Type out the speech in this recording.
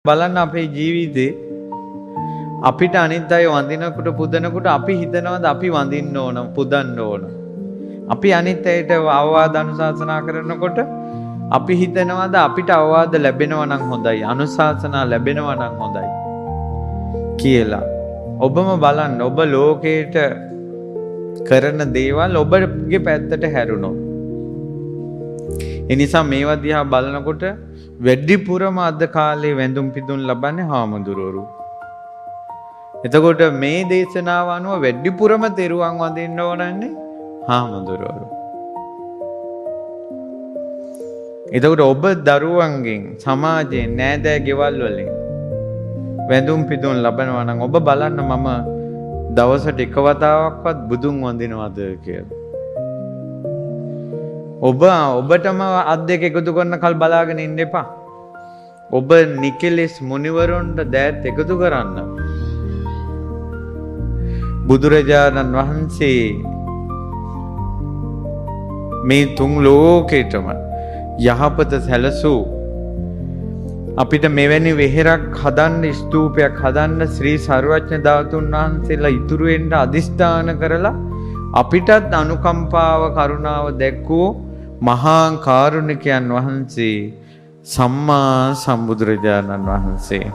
බලන්න අපේ ජීවිතේ අපිට අනිත් අය වඳිනකොට පුදනකොට අපි හිතනවාද අපි වඳින්න ඕන පුදන්න ඕන. අපි අනිත් අයට අවවාද අනුශාසනා කරනකොට අපි හිතනවාද අපිට අවවාද ලැබෙනවා නම් හොඳයි, අනුශාසනා ලැබෙනවා නම් හොඳයි කියලා. ඔබම බලන්න, ඔබ ලෝකේට කරන දේවල් ඔබගේ පැත්තට හැරුණොත්. ඒ නිසා මේවා දිහා බලනකොට වැඩිපුරම අද කාලේ වැඳුම් පිදුම් ලබන්නේ හාමුදුරුවෝ. එතකොට මේ දේශනාව අනුව වැඩිපුරම තෙරුවන් වඳින්න ඕනන්නේ හාමුදුරුවෝ. එතකොට ඔබ දරුවන්ගෙන්, සමාජයෙන්, නෑදෑ ගෙවල් වලින් වැඳුම් පිදුම් ලබනවා නම් ඔබ බලන්න මම දවසට එක වතාවක්වත් බුදුන් වඳිනවද කියලා. ඔබටම අත් දෙක එකතු කරන කල් බලාගෙන ඉන්න එපා. ඔබ නිකලෙස් මුනිවරුන්ට දෑත් එකතු කරන්න. බුදුරජාණන් වහන්සේ මේ තුන් ලෝකෙටම යහපත සැලසූ, අපිට මෙවැනි වෙහෙරක් හදන්න, ස්තූපයක් හදන්න ශ්‍රී සර්වඥ ධාතුන් වහන්සේලා ඉතුරු වෙන්න අදිස්ථාන කරලා අපිටත් අනුකම්පාව කරුණාව දැක්වූ මහා කාරුණිකයන් වහන්සේ සම්මා සම්බුදුරජාණන් වහන්සේ.